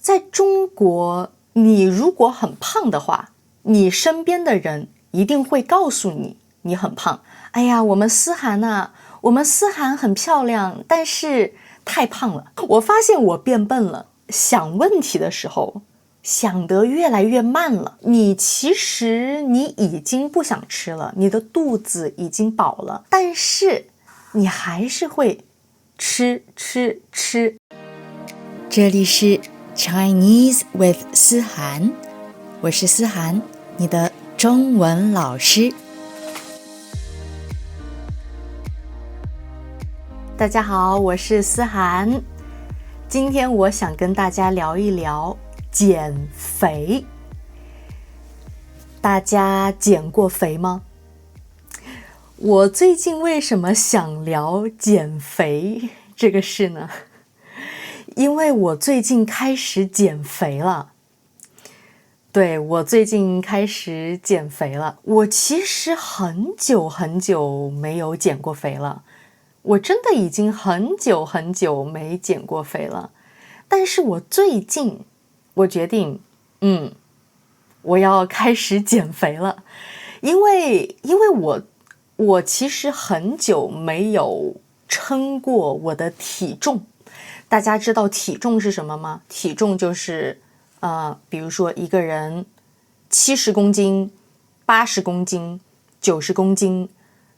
在中国，你如果很胖的话，你身边的人一定会告诉你你很胖。哎呀，我们思涵啊，我们思涵很漂亮，但是太胖了。我发现我变笨了，想问题的时候想得越来越慢了。其实你已经不想吃了，你的肚子已经饱了，但是你还是会吃。这里是 Chinese with 思涵，我是思涵，你的中文老师。大家好，我是思涵。今天我想跟大家聊一聊减肥。大家减过肥吗？我最近为什么想聊减肥这个事呢？因为我最近开始减肥了。对，我最近开始减肥了。我其实很久没有减过肥了。我真的已经很久没减过肥了。但是我最近我决定我要开始减肥了。因为我其实很久没有称过我的体重。大家知道体重是什么吗？体重就是比如说一个人70公斤、80公斤、90公斤，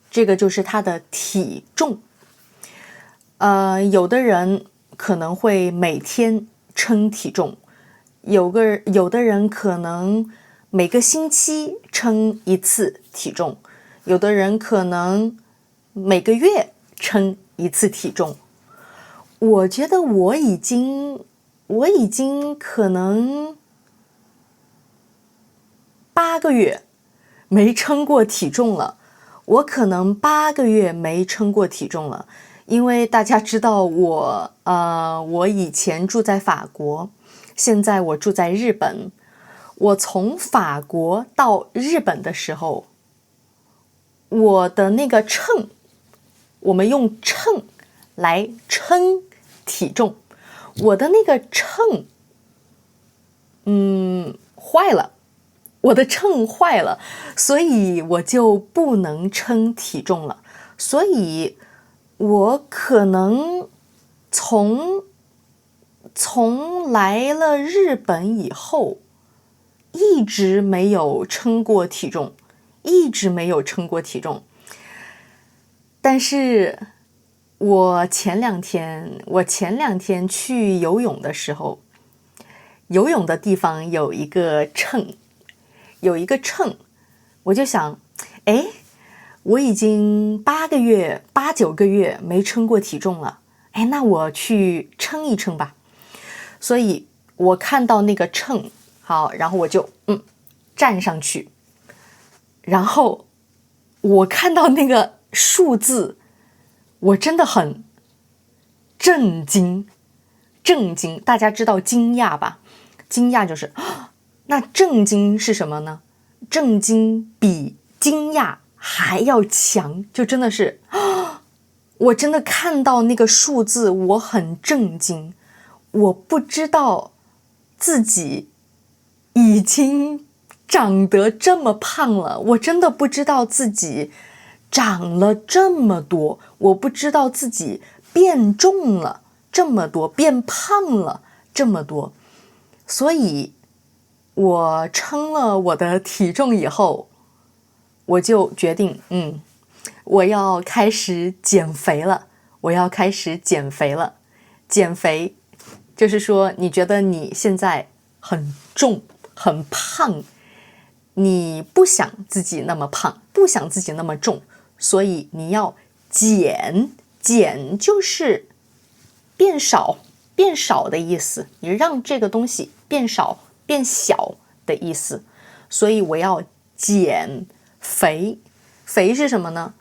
这个就是他的体重。有的人可能会每天称体重，有的人可能每个星期称一次体重，有的人可能每个月称一次体重。我觉得我已经可能8个月没称过体重了。我可能8个月没称过体重了。因为大家知道我以前住在法国，现在我住在日本。我从法国到日本的时候，我的那个秤，我们用秤来称体重，我的那个秤坏了，我的秤坏了，所以我就不能称体重了。所以我可能从来了日本以后，一直没有称过体重，但是我前两天去游泳的时候，游泳的地方有一个秤，我就想，我已经8九个月没称过体重了，那我去称一称吧。所以我看到那个秤，好，然后我就站上去，然后我看到那个数字，我真的很震惊。大家知道惊讶吧？惊讶就是那震惊是什么呢？震惊比惊讶还要强，就真的是我真的看到那个数字，我很震惊。我不知道自己已经长得这么胖了，我真的不知道自己长了这么多，我不知道自己变重了这么多，变胖了这么多。所以我称了我的体重以后，我就决定我要开始减肥了。减肥就是说，你觉得你现在很重很胖，你不想自己那么胖，不想自己那么重，所以你要减就是变少的意思，你让这个东西变少变小的意思。所以我要减肥。肥是什么呢？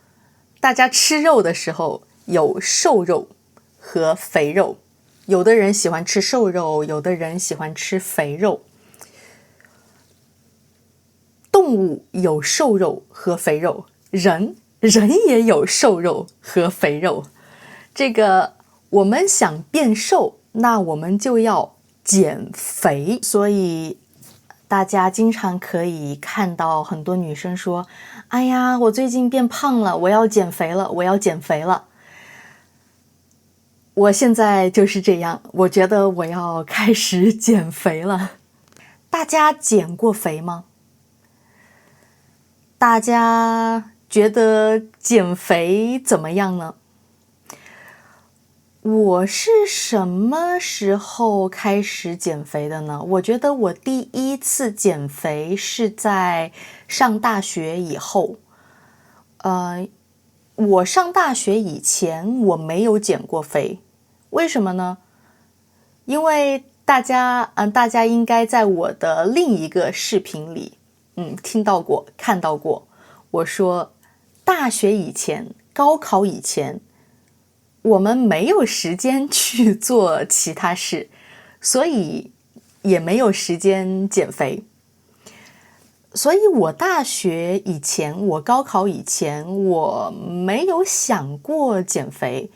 大家吃肉的时候有瘦肉和肥肉，有的人喜欢吃瘦肉，有的人喜欢吃肥肉。动物有瘦肉和肥肉，人也有瘦肉和肥肉。这个我们想变瘦，那我们就要减肥，所以大家经常可以看到很多女生说：“哎呀，我最近变胖了，我要减肥了，我要减肥了。”我现在就是这样，我觉得我要开始减肥了。大家减过肥吗？大家觉得减肥怎么样呢？我是什么时候开始减肥的呢？我觉得我第一次减肥是在上大学以后。我上大学以前我没有减过肥，为什么呢？因为大家应该在我的另一个视频里，听到过、看到过，我说大学以前、高考以前，我们没有时间去做其他事，所以也没有时间减肥。所以我大学以前，我高考以前，我没有想过减肥，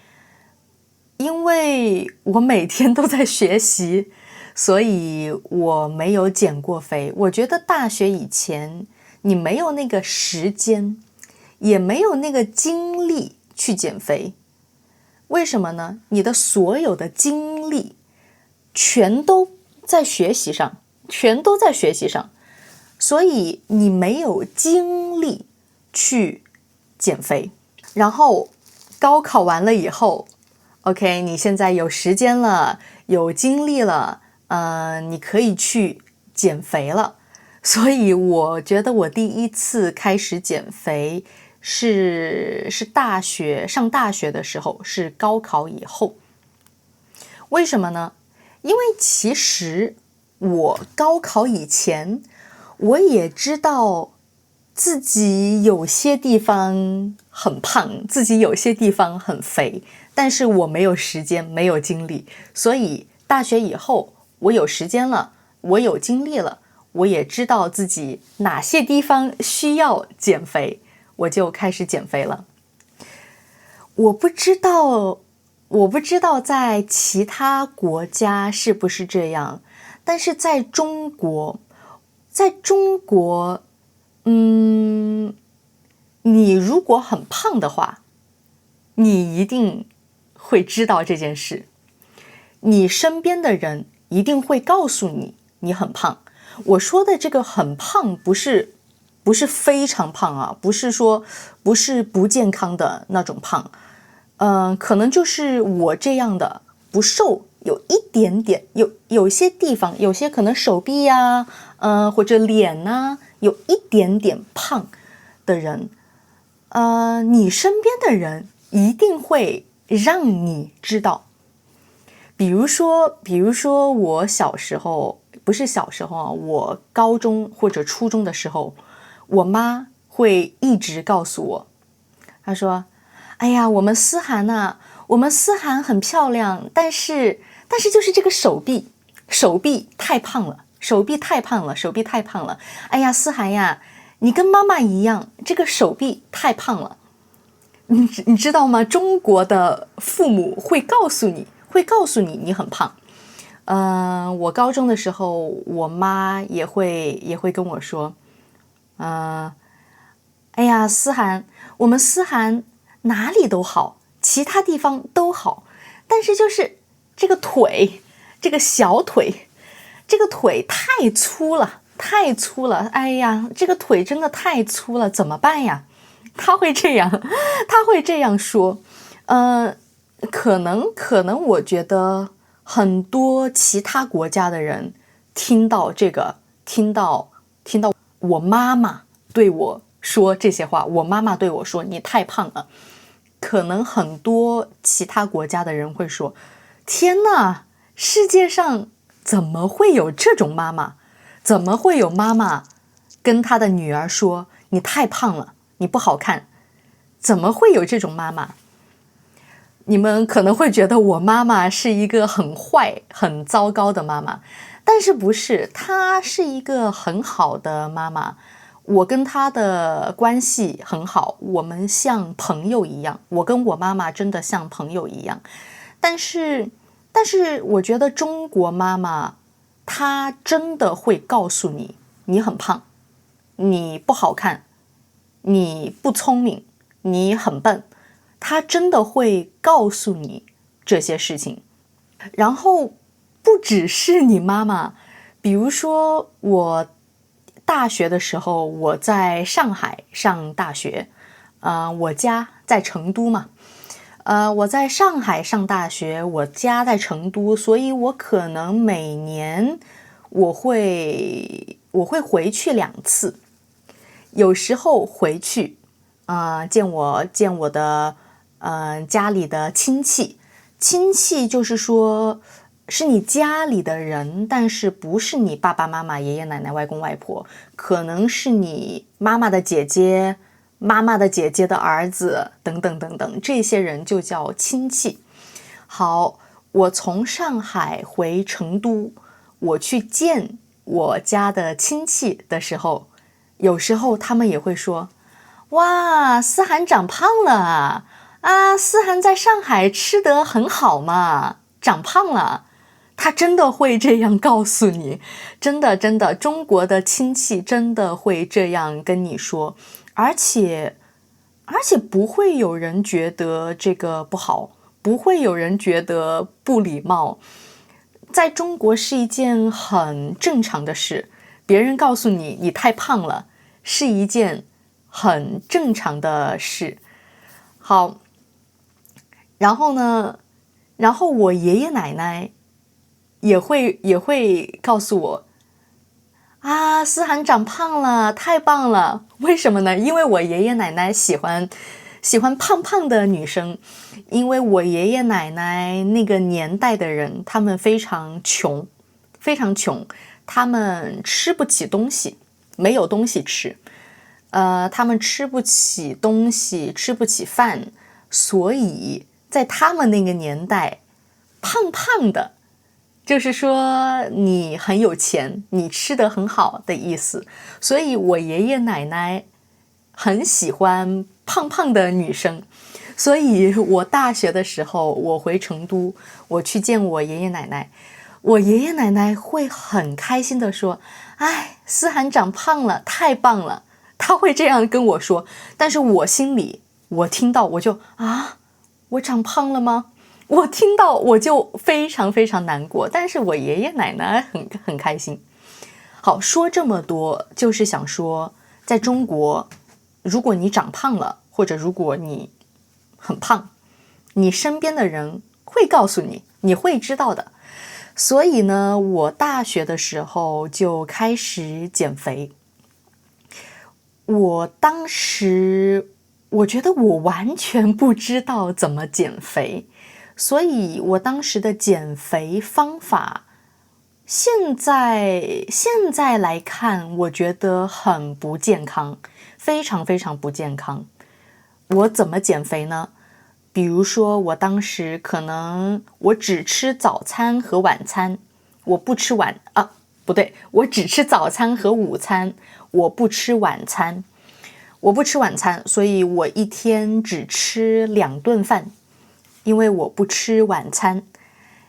因为我每天都在学习，所以我没有减过肥。我觉得大学以前，你没有那个时间，也没有那个精力去减肥。为什么呢？你的所有的精力全都在学习上，所以你没有精力去减肥。然后高考完了以后 OK， 你现在有时间了，有精力了，你可以去减肥了。所以我觉得我第一次开始减肥是上大学的时候，是高考以后。为什么呢？因为其实我高考以前，我也知道自己有些地方很胖，自己有些地方很肥，但是我没有时间，没有精力。所以大学以后，我有时间了，我有精力了，我也知道自己哪些地方需要减肥，我就开始减肥了。我不知道在其他国家是不是这样，但是在中国，你如果很胖的话，你一定会知道这件事，你身边的人一定会告诉你你很胖。我说的这个很胖不是非常胖啊，不是不健康的那种胖，可能就是我这样的不瘦，有一点点，有些地方，有些可能手臂呀，或者脸呐，有一点点胖的人，你身边的人一定会让你知道。比如说我小时候，不是小时候啊，我高中或者初中的时候，我妈会一直告诉我，她说：“哎呀，我们思涵呐，我们思涵很漂亮，但是就是这个手臂太胖了，手臂太胖了。哎呀，思涵呀，你跟妈妈一样，这个手臂太胖了。”你知道吗？中国的父母会告诉你你很胖。我高中的时候，我妈也会跟我说，哎呀，思涵，我们思涵哪里都好，其他地方都好，但是就是这个腿，这个小腿，这个腿太粗了，哎呀，这个腿真的太粗了，怎么办呀？他会这样说。可能我觉得很多其他国家的人听到我妈妈对我说这些话，我妈妈对我说你太胖了，可能很多其他国家的人会说，天哪，世界上怎么会有这种妈妈？怎么会有妈妈跟她的女儿说你太胖了，你不好看？怎么会有这种妈妈？你们可能会觉得我妈妈是一个很坏、很糟糕的妈妈，但是不是，她是一个很好的妈妈。我跟她的关系很好，我们像朋友一样，我跟我妈妈真的像朋友一样。但是我觉得中国妈妈他真的会告诉你，你很胖，你不好看，你不聪明，你很笨，他真的会告诉你这些事情。然后不只是你妈妈，比如说我大学的时候，我在上海上大学，我家在成都嘛，我在上海上大学，我家在成都，所以我可能每年我会回去2次，有时候回去，见我的家里的亲戚，亲戚就是说是你家里的人，但是不是你爸爸妈妈、爷爷奶奶、外公外婆，可能是你妈妈的姐姐、妈妈的姐姐的儿子等等等等，这些人就叫亲戚。好，我从上海回成都，我去见我家的亲戚的时候，有时候他们也会说，哇，思涵长胖了啊，思涵在上海吃得很好嘛，长胖了。他真的会这样告诉你，真的，中国的亲戚真的会这样跟你说，而且不会有人觉得这个不好，不会有人觉得不礼貌，在中国是一件很正常的事，别人告诉你你太胖了，是一件很正常的事。好，然后呢，然后我爷爷奶奶也会告诉我，啊，思涵长胖了，太棒了。为什么呢？因为我爷爷奶奶喜欢胖胖的女生，因为我爷爷奶奶那个年代的人，他们非常穷，他们吃不起东西，没有东西吃，他们吃不起东西，吃不起饭，所以在他们那个年代，胖胖的就是说你很有钱，你吃得很好的意思。所以我爷爷奶奶很喜欢胖胖的女生，所以我大学的时候，我回成都，我去见我爷爷奶奶，我爷爷奶奶会很开心地说，哎，思涵长胖了，太棒了。他会这样跟我说，但是我心里，我听到我就我长胖了吗？我听到我就非常非常难过，但是我爷爷奶奶很开心。好，说这么多就是想说，在中国，如果你长胖了，或者如果你很胖，你身边的人会告诉你，你会知道的。所以呢，我大学的时候就开始减肥。我当时我觉得我完全不知道怎么减肥，所以我当时的减肥方法，现在来看，我觉得很不健康，非常非常不健康。我怎么减肥呢？比如说，我当时可能我只吃早餐和晚餐，我不吃我只吃早餐和午餐，我不吃晚餐，所以我一天只吃2顿饭，因为我不吃晚餐。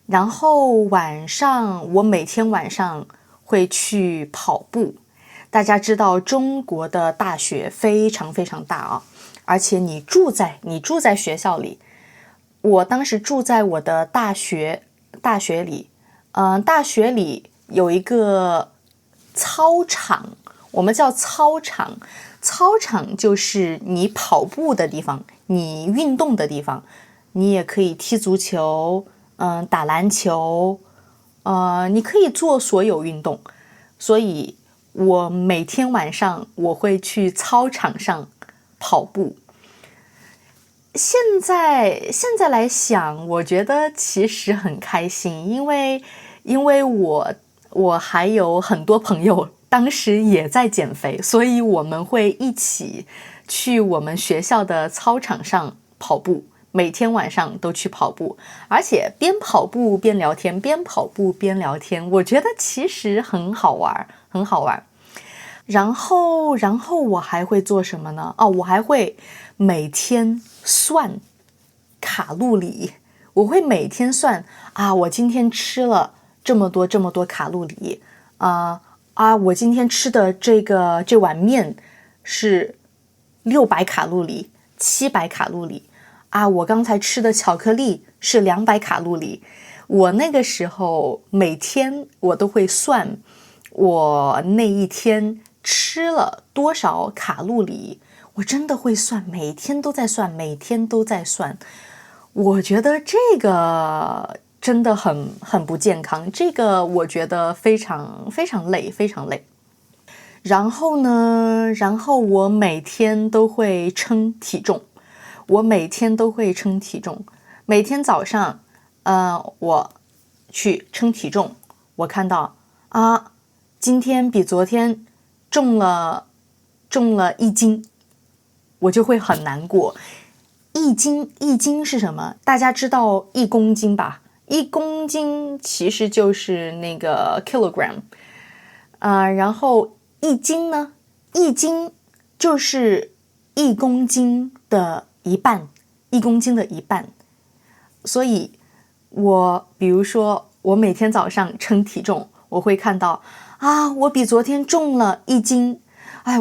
然后我每天晚上会去跑步。大家知道中国的大学非常非常大啊，而且你住在学校里。我当时住在我的大学里，大学里有一个操场，我们叫操场。操场就是你跑步的地方，你运动的地方，你也可以踢足球，打篮球，你可以做所有运动。所以我每天晚上我会去操场上跑步。现在来想，我觉得其实很开心，因为我还有很多朋友当时也在减肥，所以我们会一起去我们学校的操场上跑步，每天晚上都去跑步，而且边跑步边聊天，边跑步边聊天，我觉得其实很好玩，很好玩。然后我还会做什么呢？我还会每天算卡路里，我会每天算我今天吃了这么多卡路里我今天吃的这碗面是600卡路里700卡路里我刚才吃的巧克力是200卡路里。我那个时候每天我都会算我那一天吃了多少卡路里，我真的会算，每天都在算。我觉得这个真的很不健康，这个我觉得非常累。然后我每天都会称体重，每天早上我去称体重，我看到今天比昨天重了1斤，我就会很难过。一斤是什么？大家知道1公斤吧？1公斤其实就是那个 kilogram，然后1斤呢？1斤就是1公斤的一半，1公斤的一半。所以比如说我每天早上称体重，我会看到我比昨天重了1斤，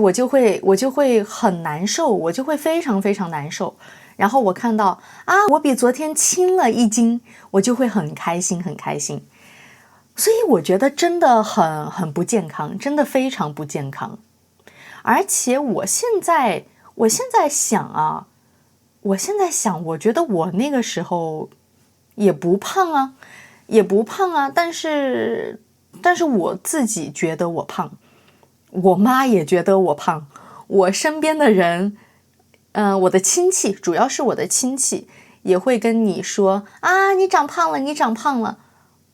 我就会很难受，我就会非常难受。然后我看到我比昨天轻了1斤，我就会很开心。所以我觉得真的很不健康，真的非常不健康。而且我现在想，我觉得我那个时候也不胖啊，但是我自己觉得我胖，我妈也觉得我胖，我身边的人我的亲戚，主要是我的亲戚也会跟你说你长胖了，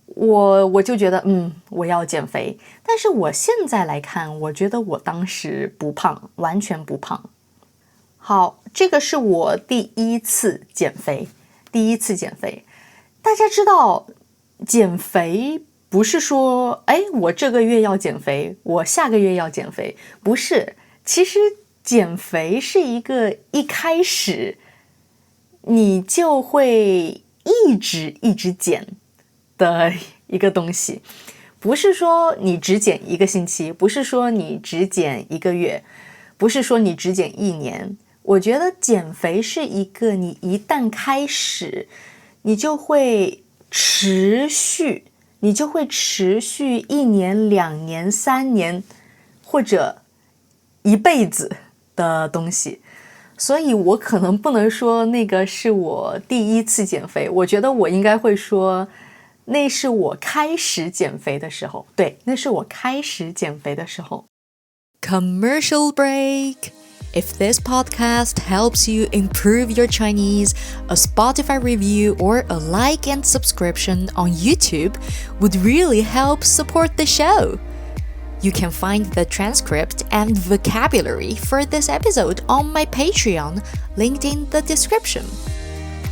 我就觉得我要减肥。但是我现在来看，我觉得我当时不胖，完全不胖。好，这个是我第一次减肥。大家知道减肥不是说我这个月要减肥，我下个月要减肥，不是。其实减肥是一开始你就会一直减的一个东西，不是说你只减1个星期，不是说你只减1个月，不是说你只减1年。我觉得减肥是一个你一旦开始，你就会持续1年、2年、3年或者一辈子的东西。所以我可能不能说那个是我第一次减肥，我觉得我应该会说那是我开始减肥的时候。对，那是我开始减肥的时候。 Commercial break. If this podcast helps you improve your Chinese, a Spotify review or a like and subscription on YouTube would really help support the show. You can find the transcript and vocabulary for this episode on my Patreon, linked in the description.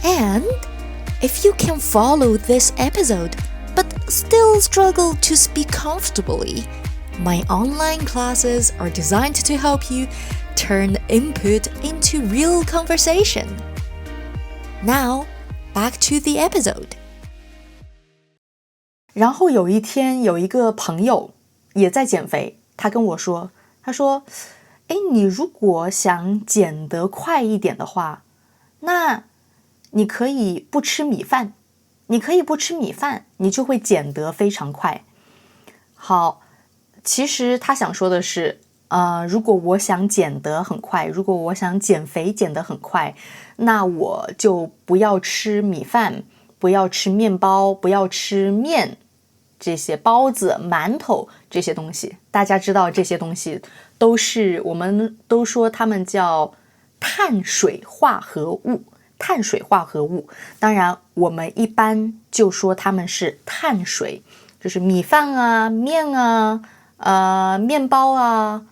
And if you can follow this episode but still struggle to speak comfortably, my online classes are designed to help you turn input into real conversation. Now, back to the episode. 然后有一天有一个朋友也在减肥，他跟我说，他说你如果想减得快一点的话，那你可以不吃米饭，你就会减得非常快。好，其实他想说的是如果我想减得很快，如果我想减肥减得很快，那我就不要吃米饭，不要吃面包，不要吃面，这些包子、馒头这些东西。大家知道这些东西我们都说它们叫碳水化合物。当然我们一般就说它们是碳水，就是米饭啊、面啊、面包啊、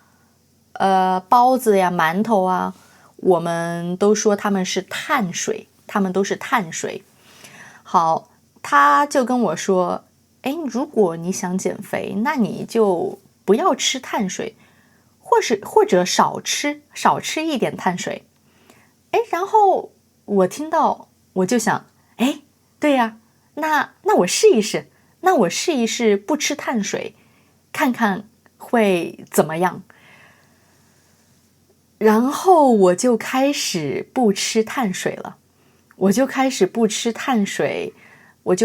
包子呀、馒头啊，我们都说它们是碳水，它们都是碳水。好，他就跟我说，如果你想减肥，那你就不要吃碳水，或者少吃一点碳水。然后我听到我就想，对呀，那我试一试，那我试一试不吃碳水，看看会怎么样。然后我就开始不吃碳水了，我就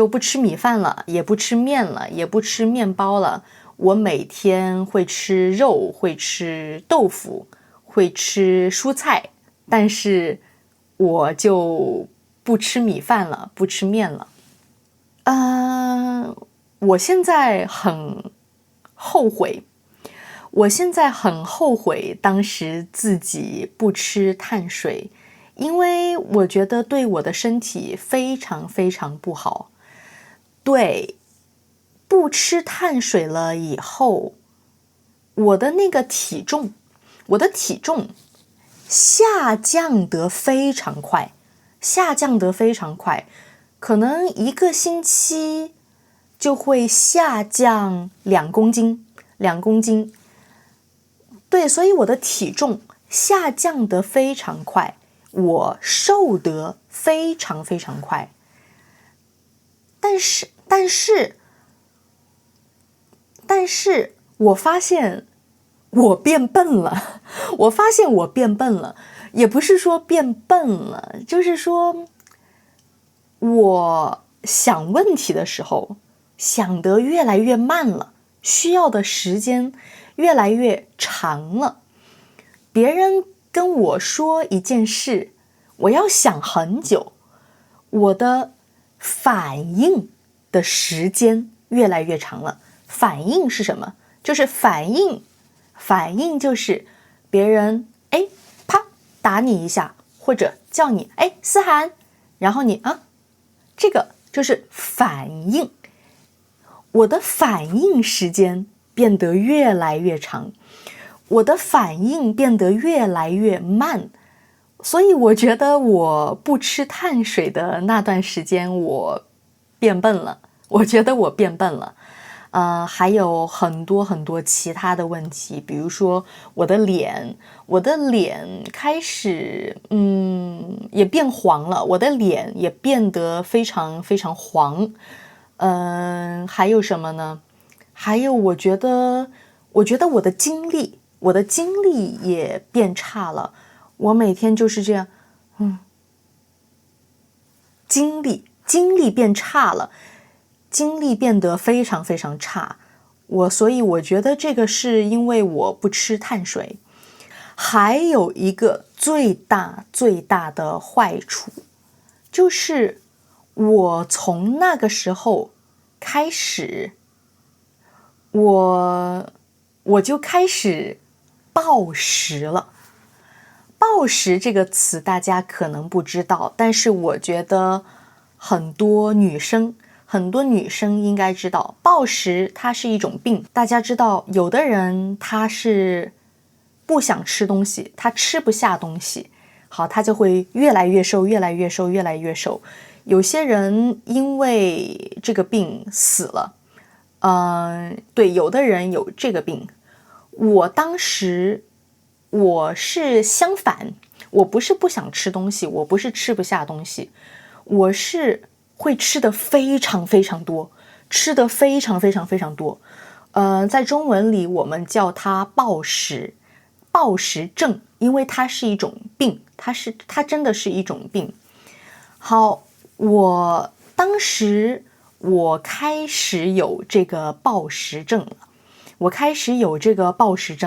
不吃米饭了，也不吃面了，也不吃面包了。我每天会吃肉，会吃豆腐，会吃蔬菜，但是我就不吃米饭了，不吃面了。我现在很后悔，当时自己不吃碳水，因为我觉得对我的身体非常非常不好。对，不吃碳水了以后，我的体重下降得非常快，可能1个星期就会下降2公斤。对，所以我的体重下降得非常快，我瘦得非常非常快。但是我发现我变笨了，也不是说变笨了，就是说我想问题的时候想得越来越慢了，需要的时间越来越长了。别人跟我说一件事，我要想很久，我的反应的时间越来越长了。反应是什么？就是反应就是别人啪打你一下，或者叫你思涵，然后你这个就是反应。我的反应时间变得越来越长，我的反应变得越来越慢，所以我觉得我不吃碳水的那段时间我变笨了，还有很多很多其他的问题，比如说我的脸开始也变黄了，我的脸也变得非常非常黄。还有什么呢？还有我觉得我的精力也变差了，我每天就是这样，精力变差了，精力变得非常非常差。所以我觉得这个是因为我不吃碳水。还有一个最大的坏处，就是我从那个时候开始，我就开始暴食了。暴食这个词大家可能不知道，但是我觉得很多女生应该知道，暴食它是一种病。大家知道，有的人他是不想吃东西，他吃不下东西，好，他就会越来越瘦。有些人因为这个病死了。对，有的人有这个病。我是相反，我不是不想吃东西，我不是吃不下东西，我是会吃的非常非常多，在中文里我们叫它暴食症，因为它是一种病，它真的是一种病。好，当时我开始有这个暴食症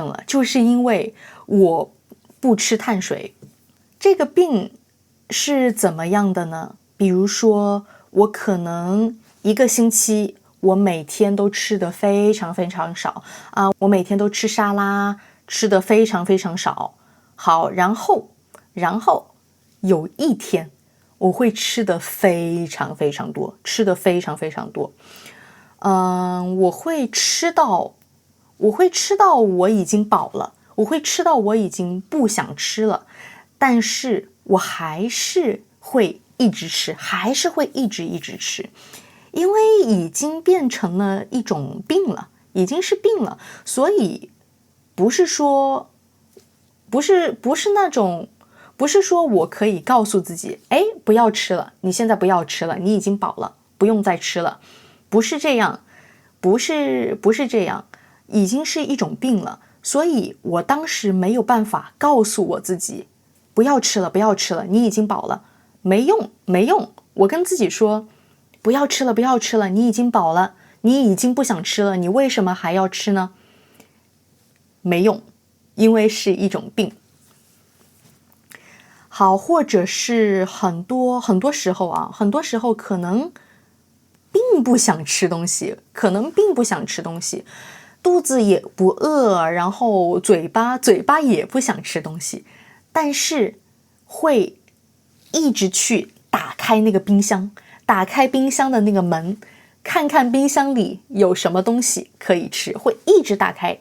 了，就是因为我不吃碳水。这个病是怎么样的呢？比如说，我可能1个星期我每天都吃得非常非常少我每天都吃沙拉，吃得非常非常少。好，然后有一天我会吃得非常非常多，我会吃到我已经饱了，我会吃到我已经不想吃了，但是我还是会一直吃，一直吃，因为已经变成了一种病了，已经是病了。所以不是说我可以告诉自己不要吃了，你现在不要吃了，你已经饱了，不用再吃了。不是这样，不是这样，已经是一种病了。所以我当时没有办法告诉我自己，不要吃了，不要吃了，你已经饱了。没用，没用。我跟自己说，不要吃了，不要吃了，你已经饱了，你已经不想吃了，你为什么还要吃呢？没用，因为是一种病。好，或者是很多时候啊，很多时候可能并不想吃东西，肚子也不饿，然后嘴巴也不想吃东西，但是会一直去打开那个冰箱，打开冰箱的那个门，看看冰箱里有什么东西可以吃，会一直打开，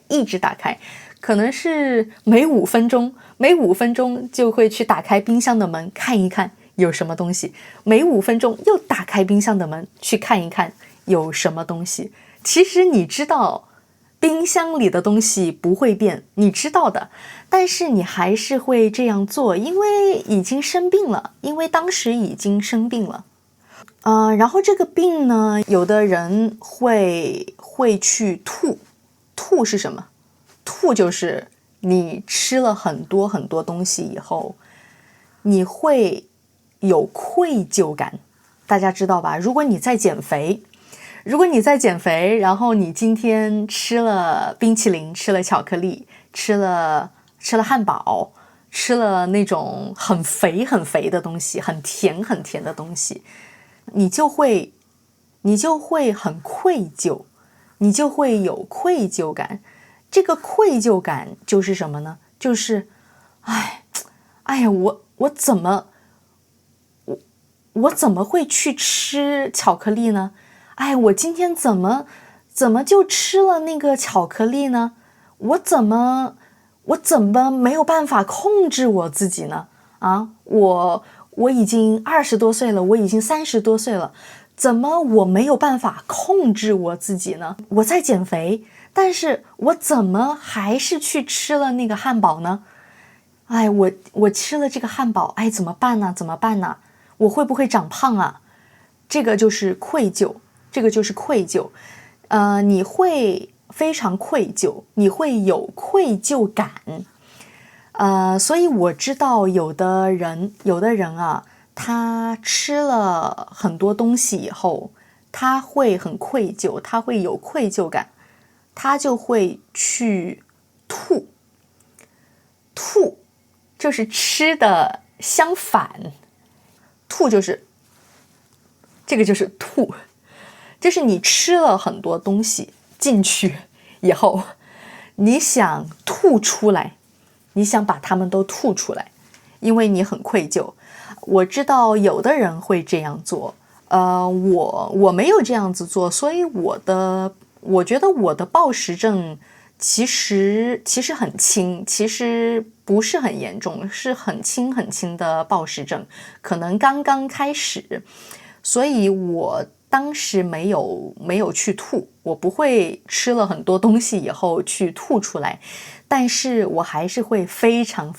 可能是每5分钟就会去打开冰箱的门看一看有什么东西，每5分钟又打开冰箱的门去看一看有什么东西。其实你知道冰箱里的东西不会变，你知道的，但是你还是会这样做，因为已经生病了，因为当时已经生病了。然后这个病呢，有的人会去吐。吐是什么？吐就是你吃了很多东西以后，你会有愧疚感，大家知道吧？如果你在减肥，然后你今天吃了冰淇淋，吃了巧克力，吃了汉堡，吃了那种很肥的东西，很甜的东西，你就会很愧疚，你就会有愧疚感。这个愧疚感就是什么呢？就是哎呀，我怎么会去吃巧克力呢？我今天怎么就吃了那个巧克力呢？我怎么没有办法控制我自己呢？我已经20多岁了，我已经30多岁了，怎么我没有办法控制我自己呢？我在减肥，但是我怎么还是去吃了那个汉堡呢？我吃了这个汉堡，怎么办呢？我会不会长胖啊？这个就是愧疚，你会非常愧疚，你会有愧疚感。所以我知道有的人啊，他吃了很多东西以后，他会很愧疚，他会有愧疚感，他就会去吐。吐就是吃的相反，吐就是这个就是吐，就是你吃了很多东西进去以后，你想吐出来，你想把它们都吐出来，因为你很愧疚。我知道有的人会这样做，我没有这样子做，所以我觉得我的暴食症其实很轻，其实不是很严重，是很轻的暴食症，可能刚刚开始，所以我当时没有去吐，我不会吃了很多东西以后去吐出来，但是我还是会非常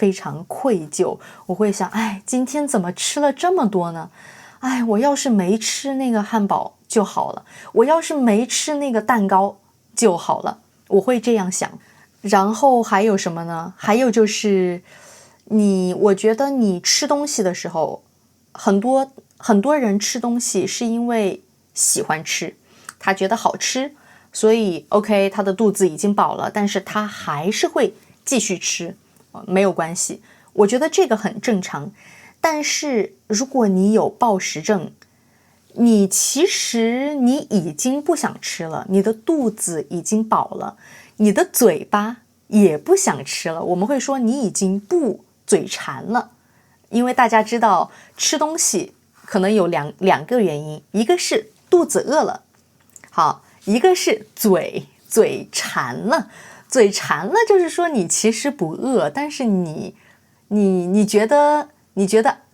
愧疚，我会想，今天怎么吃了这么多呢？我要是没吃那个汉堡就好了，我要是没吃那个蛋糕就好了，我会这样想。然后还有什么呢？还有就是我觉得你吃东西的时候，很多人吃东西是因为喜欢吃，他觉得好吃，所以 OK， 他的肚子已经饱了，但是他还是会继续吃，没有关系，我觉得这个很正常。但是如果你有暴食症，其实你已经不想吃了，你的肚子已经饱了，你的嘴巴也不想吃了，我们会说你已经不嘴馋了。因为大家知道吃东西可能有两个原因，一个是肚子饿了，好，一个是嘴馋了。嘴馋了就是说你其实不饿，但是你觉得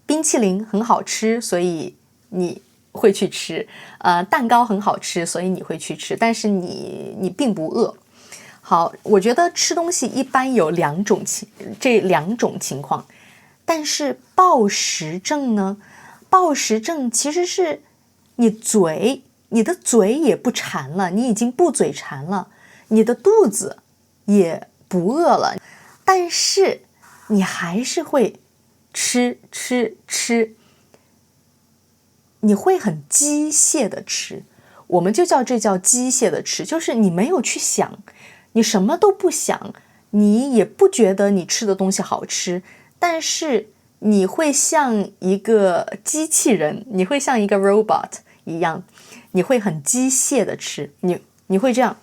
冰淇淋很好吃，所以你会去吃，蛋糕很好吃，所以你会去吃，但是你并不饿。好，我觉得吃东西一般有这两种情况，但是暴食症呢？暴食症其实是你你的嘴也不馋了，你已经不嘴馋了，你的肚子也不饿了，但是你还是会吃，你会很机械的吃，我们就叫这叫机械的吃，就是你没有去想，你什么都不想，你也不觉得你吃的东西好吃，但是你会像一个机器人，你会像一个 robot 一样，你会很机械的吃，你会这样，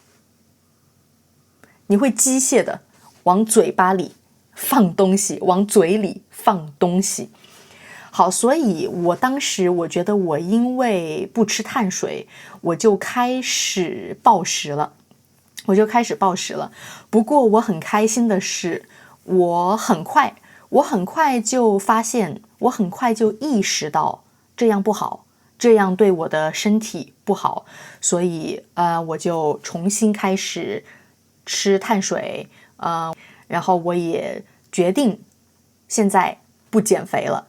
你会机械的往嘴巴里放东西，往嘴里放东西。好，所以我当时我觉得我因为不吃碳水，我就开始暴食了。不过我很开心的是，我很快就发现，我很快就意识到这样不好，这样对我的身体不好，所以我就重新开始吃碳水，然后我也决定现在不减肥了。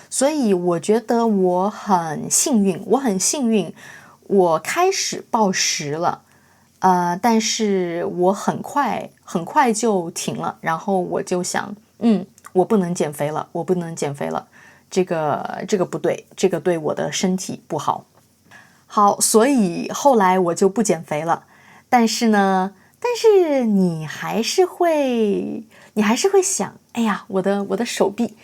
所以我觉得我很幸运，我开始暴食了，但是我很快就停了，然后我就想，我不能减肥了，这个不对，这个对我的身体不好。好，所以后来我就不减肥了，但是你还是会想，哎呀，我的手臂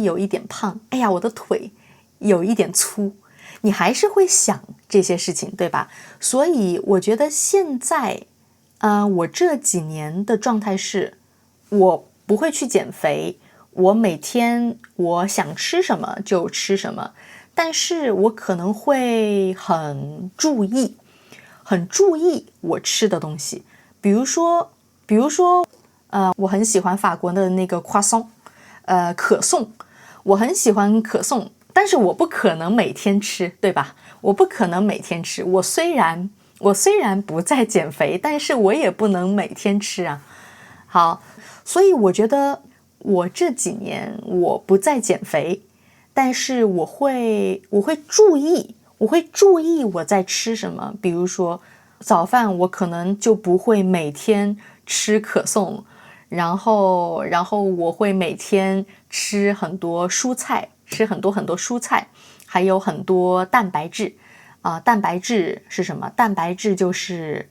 有一点胖，哎呀，我的腿有一点粗，你还是会想这些事情，对吧？所以我觉得现在，我这几年的状态是，我不会去减肥，我每天我想吃什么就吃什么，但是我可能会很注意我吃的东西，比如说，我很喜欢法国的那个croissant，可颂，我很喜欢可颂，但是我不可能每天吃，对吧？我不可能每天吃，我虽然不再减肥，但是我也不能每天吃啊。好，所以我觉得我这几年我不再减肥，但是我会注意我在吃什么，比如说早饭我可能就不会每天吃可颂，然后我会每天吃很多蔬菜，还有很多蛋白质蛋白质是什么？蛋白质就是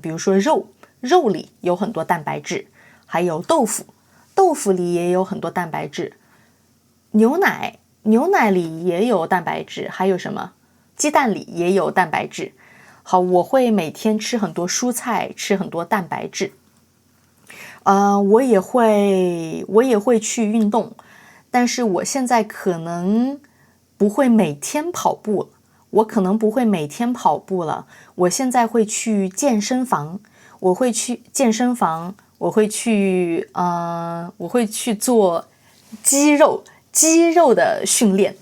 比如说肉里有很多蛋白质，还有豆腐里也有很多蛋白质，牛奶里也有蛋白质，还有什么？鸡蛋里也有蛋白质。好，我会每天吃很多蔬菜，吃很多蛋白质。我也会去运动，但是我现在可能不会每天跑步了，我现在会去健身房，我会去做肌肉的训练，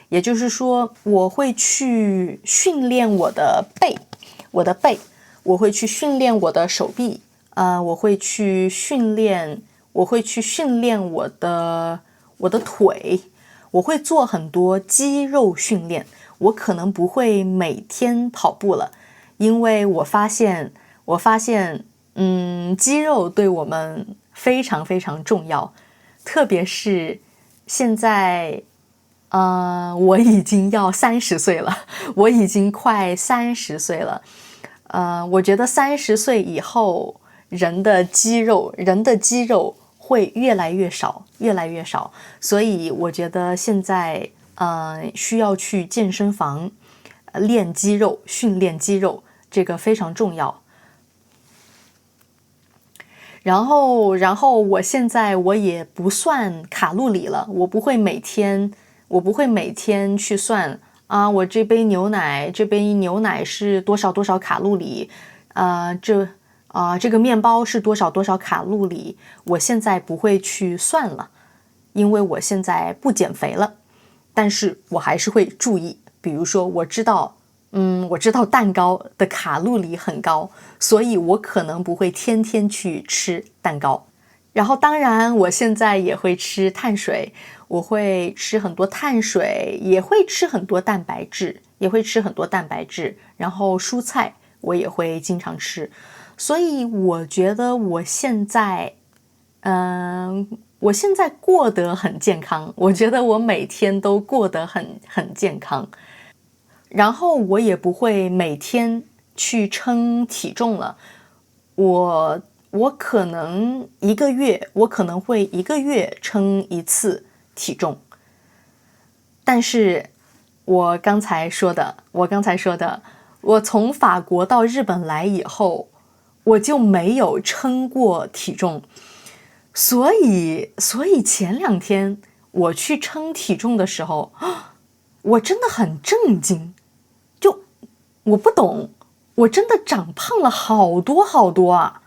也就是说，我会去训练我的背，我会去训练我的手臂，我会去训练我的腿，我会做很多肌肉训练。我可能不会每天跑步了，因为我发现，肌肉对我们非常非常重要，特别是现在。我已经要30岁了，我已经快30岁了。我觉得30岁以后，人的肌肉会越来越少，所以我觉得现在需要去健身房练肌肉，训练肌肉，这个非常重要。然后我现在我也不算卡路里了，我不会每天去算我这杯牛奶是多少卡路里，这个面包是多少卡路里，我现在不会去算了，因为我现在不减肥了，但是我还是会注意，比如说我知道蛋糕的卡路里很高，所以我可能不会天天去吃蛋糕。然后当然我现在也会吃碳水，我会吃很多碳水，也会吃很多蛋白质，然后蔬菜我也会经常吃。所以我觉得我现在过得很健康，我觉得我每天都过得很健康。然后我也不会每天去称体重了，我可能会一个月称一次体重。但是我刚才说的，我从法国到日本来以后，我就没有称过体重。所以前2天我去称体重的时候，我真的很震惊，我不懂，我真的长胖了好多啊！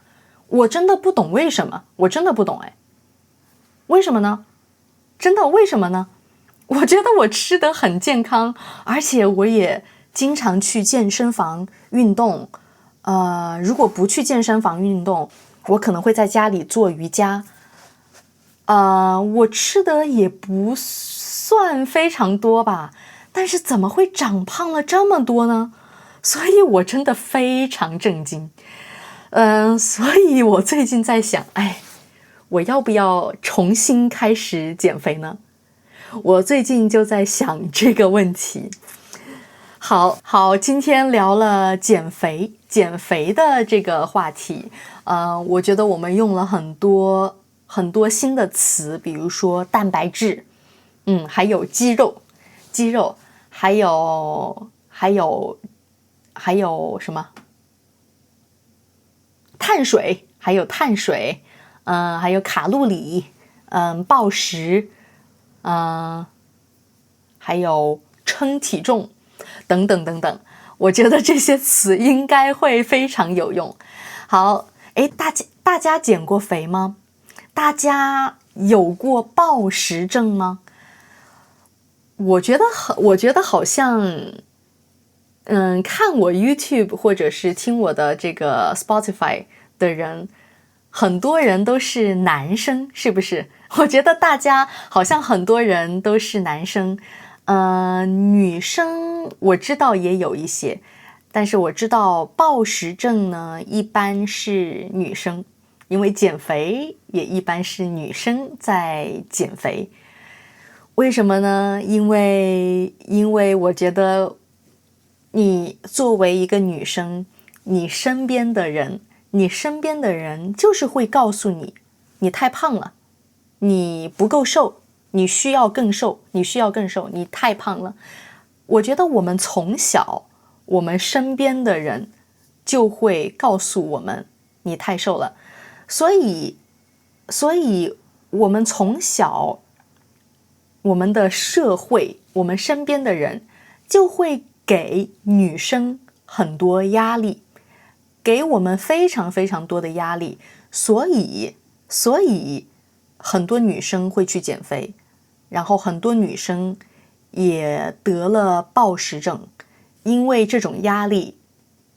我真的不懂为什么，我真的不懂为什么呢？真的为什么呢？我觉得我吃得很健康，而且我也经常去健身房运动。如果不去健身房运动，我可能会在家里做瑜伽。我吃的也不算非常多吧，但是怎么会长胖了这么多呢？所以我真的非常震惊。所以我最近在想，我要不要重新开始减肥呢？我最近就在想这个问题。好，今天聊了减肥的这个话题。我觉得我们用了很多新的词，比如说蛋白质，还有肌肉，还有什么？碳水，还有卡路里，暴食，还有称体重，等等。我觉得这些词应该会非常有用。好，大家减过肥吗？大家有过暴食症吗？我觉得好像看我 YouTube 或者是听我的这个 Spotify 的人，很多人都是男生，是不是？我觉得大家好像很多人都是男生。女生我知道也有一些，但是我知道暴食症呢一般是女生，因为减肥也一般是女生在减肥。为什么呢？因为我觉得你作为一个女生，你身边的人就是会告诉你，你太胖了，你不够瘦，你需要更瘦，你太胖了。我觉得我们从小，我们身边的人就会告诉我们，你太瘦了。所以我们从小，我们的社会，我们身边的人就会给女生很多压力，给我们非常非常多的压力，所以很多女生会去减肥，然后很多女生也得了暴食症，因为这种压力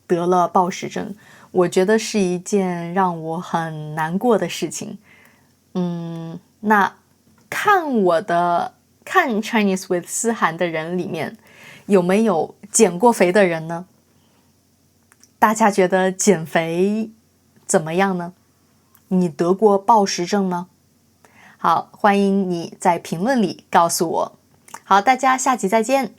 得了暴食症。我觉得是一件让我很难过的事情。那看Chinese with 思涵的人里面，有没有减过肥的人呢？大家觉得减肥怎么样呢？你得过暴食症吗？好，欢迎你在评论里告诉我。好，大家下集再见。